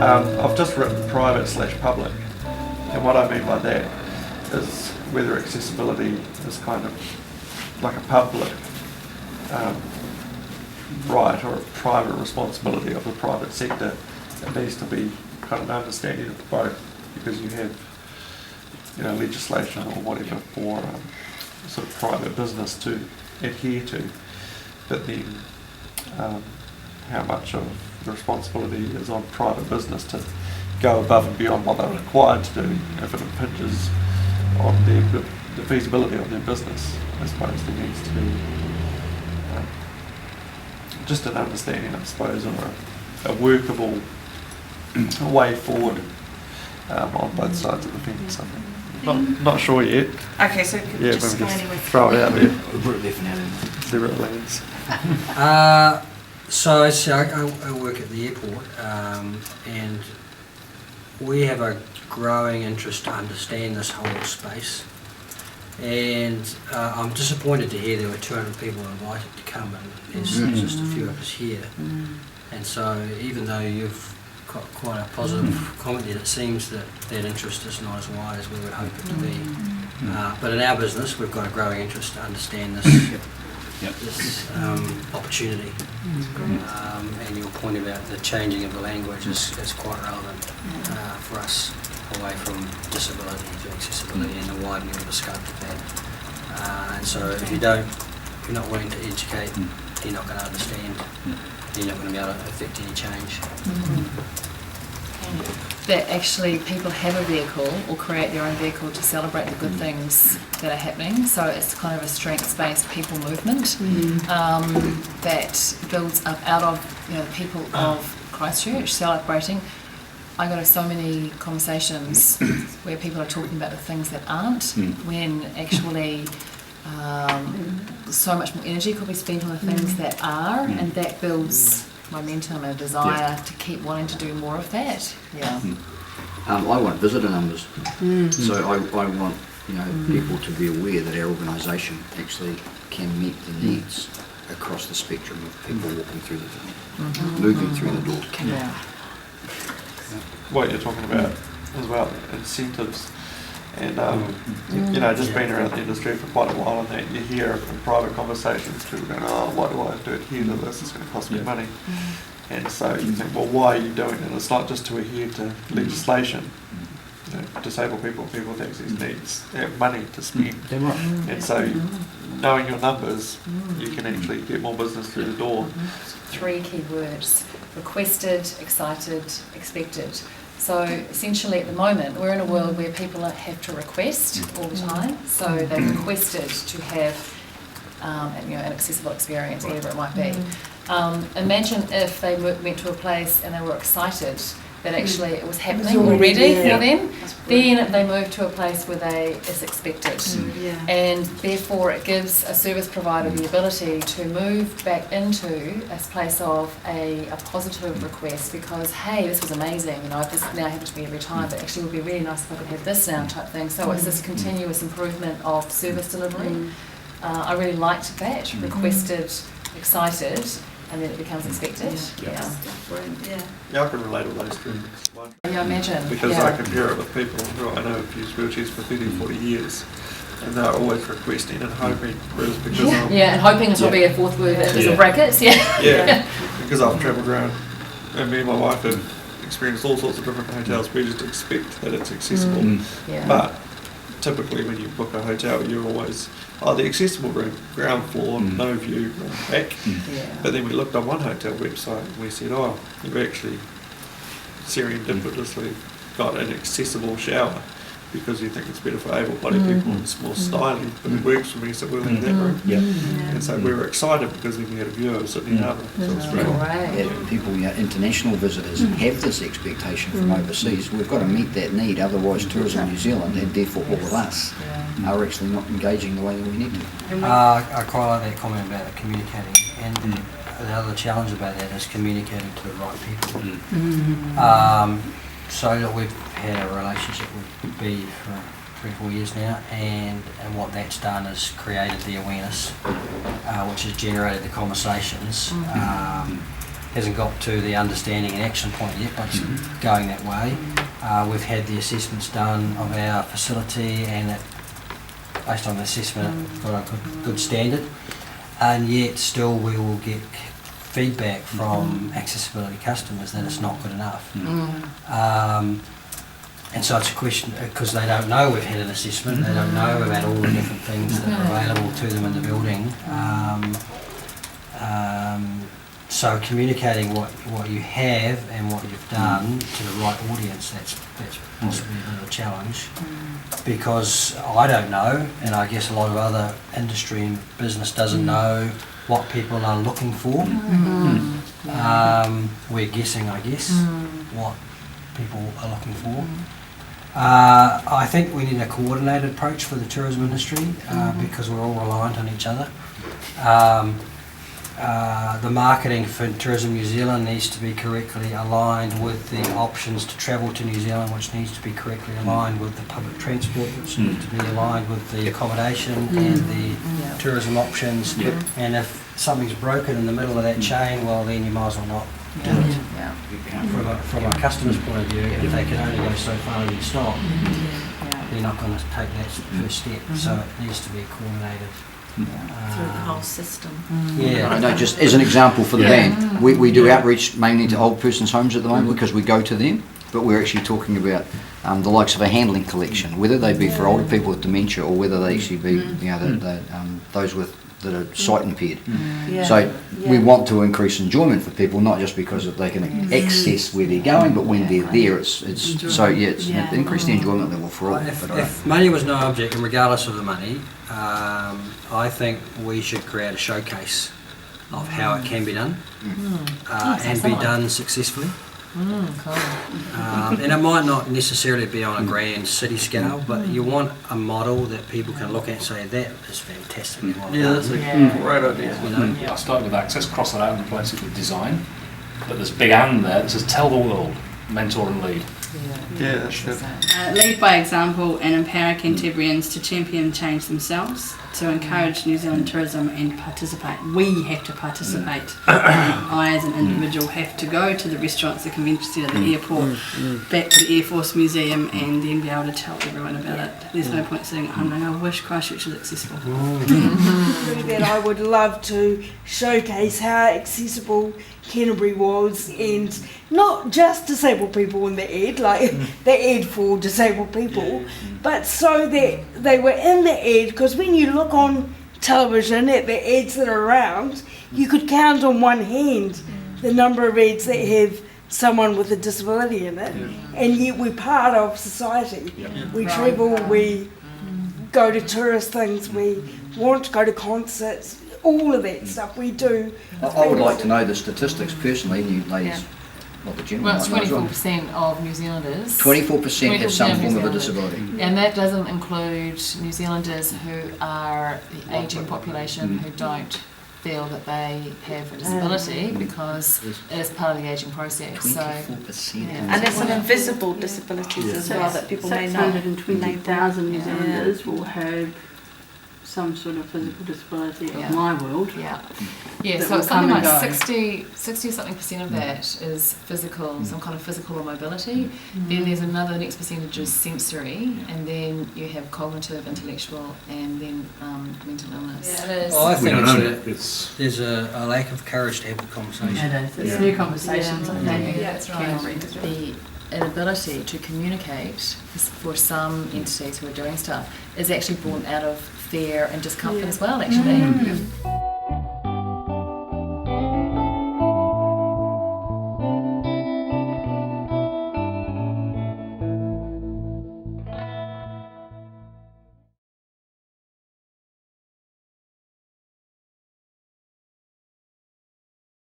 I've just written private/public, and what I mean by that is whether accessibility is kind of like a public right or a private responsibility of the private sector. It needs to be kind of an understanding of both, because you have, legislation or whatever for sort of private business to adhere to, but then how much of the responsibility is on private business to go above and beyond what they're required to do if it impinges on the feasibility of their business. I suppose there needs to be just an understanding, I suppose, or a workable way forward on both sides of the fence. I think. Not sure yet. Okay, so just maybe going with throw it out there. Zero lands. So I work at the airport, and we have a growing interest to understand this whole space. And I'm disappointed to hear there were 200 people invited to come, and there's just a few of us here. And so even though you've got quite a positive comment there, it seems that interest is not as wide as we would hope it to be. But in our business, we've got a growing interest to understand this this opportunity. And your point about the changing of the language is quite relevant for us, away from disability to accessibility and the widening of the scope of that. And so if you're not willing to educate, you're not going to understand, you're not going to be able to affect any change. That actually people have a vehicle or create their own vehicle to celebrate the good things that are happening. So it's kind of a strengths-based people movement that builds up out of the people of Christchurch celebrating. I go to so many conversations where people are talking about the things that aren't, when actually so much more energy could be spent on the things that are, and that builds momentum and desire to keep wanting to do more of that. I want visitor numbers, so I want people to be aware that our organisation actually can meet the needs across the spectrum of people walking through the door, moving through the door. What you're talking about as well, incentives, and just being around the industry for quite a while, and that you hear in private conversations people going, why do I have to adhere to this, it's going to cost me money. And so you think, well, why are you doing it? It's not just to adhere to legislation. Disabled people with access needs have money to spend, and so knowing your numbers, you can actually get more business through the door. 3 key words: requested, excited, expected. So essentially at the moment we're in a world where people have to request all the time, so they've requested to have an accessible experience, whatever it might be. Imagine if they went to a place and they were excited that actually it was happening already for them, then they move to a place where it's expected. And therefore it gives a service provider the ability to move back into a place of a positive request, because hey, this was amazing, this now happens to me every time, but actually it would be really nice if I could have this now type thing. So it's this continuous improvement of service delivery. I really liked that, requested, excited, and then it becomes expected. I can relate all those things. I imagine. Because I compare it with people who I know have used wheelchairs for 30 or 40 years, and they're always requesting and hoping, whereas because and hoping it'll be a fourth word that there's a brackets, because I've travelled around, and me and my wife have experienced all sorts of different hotels, we just expect that it's accessible. But typically when you book a hotel, you're always, the accessible room, ground floor, no view, back. But then we looked on one hotel website and we said, you've actually serendipitously got an accessible shower because you think it's better for able-bodied people and it's more styling, but it works for me, so we'll have that room. And so we were excited because then we had a view of Sydney Harbour, so it was great. People, international visitors have this expectation from overseas. We've got to meet that need, otherwise Tourism New Zealand, and therefore all of us, are actually not engaging the way that we need to. I quite like that comment about the communicating, and the other challenge about that is communicating to the right people. So that we've had a relationship with B for 3 or 4 years now, and what that's done is created the awareness, which has generated the conversations, hasn't got to the understanding and action point yet, but it's going that way. We've had the assessments done of our facility, and it, based on the assessment, it got a good standard. And yet still we will get feedback from accessibility customers that it's not good enough. And so it's a question, because they don't know we've had an assessment, they don't know about all the different things that are available to them in the building. So communicating what you have and what you've done to the right audience, that's possibly a bit of a challenge, because I don't know, and I guess a lot of other industry and business doesn't know what people are looking for. We're guessing, I guess, what people are looking for. I think we need a coordinated approach for the tourism industry, because we're all reliant on each other. The marketing for Tourism New Zealand needs to be correctly aligned with the options to travel to New Zealand, which needs to be correctly aligned with the public transport, which needs to be aligned with the accommodation and the tourism options. And if something's broken in the middle of that chain, well then you might as well not do it. From a customer's point of view, if they can only go so far in stock, they're not going to take that first step. So it needs to be coordinated. Through the whole system. I know, just as an example for the band, we do outreach mainly to old persons' homes at the moment because we go to them, but we're actually talking about the likes of a handling collection, whether they be for older people with dementia or whether they actually be those that are sight impaired. So we want to increase enjoyment for people, not just because they can access where they're going, but when they're there, it's increase the enjoyment level for all. If money was no object, and regardless of the money, I think we should create a showcase of how it can be done and be done successfully. And it might not necessarily be on a grand city scale, but you want a model that people can look at and say, that is fantastic. That's a great idea. I started with access, cross that out and replace it with design. But there's a big and there that says tell the world, mentor and lead. Yeah, that's good. Lead by example and empower Canterburyans to champion change themselves, to encourage New Zealand tourism and participate. We have to participate. I as an individual have to go to the restaurants, the convention centre, the airport, back to the Air Force Museum, and then be able to tell everyone about it. There's no point sitting at home going, I wish Christchurch was accessible. That I would love to showcase how accessible Canterbury was, and not just disabled people in the ad, like the ad for disabled people, but so that they were in the ad, because when you look on television at the ads that are around, you could count on one hand the number of ads that have someone with a disability in it, and yet we're part of society. We travel, we go to tourist things, we want to go to concerts, all of that stuff we do. I would like to know the statistics personally, and you ladies, not the gentlemen. Well, it's 24% of New Zealanders. 24% have some form of a New disability. And that doesn't include New Zealanders who are the ageing population who don't feel that they have a disability because it is part of the ageing process. 24%. And there's some invisible disabilities as well that people may not. 620,000 New Zealanders will have some sort of physical disability of my world. Yeah, that so will it's something come like and go. 60 or something percent of that is physical, some kind of physical or mobility. Then there's the next percentage is sensory, and then you have cognitive, intellectual, and then mental illness. Yeah, it is. Well, I think It's there's a lack of courage to have the conversation. It is. It's new conversations, I think. That's right. The inability to communicate for some entities who are doing stuff is actually born out of fear and discomfort as well, actually.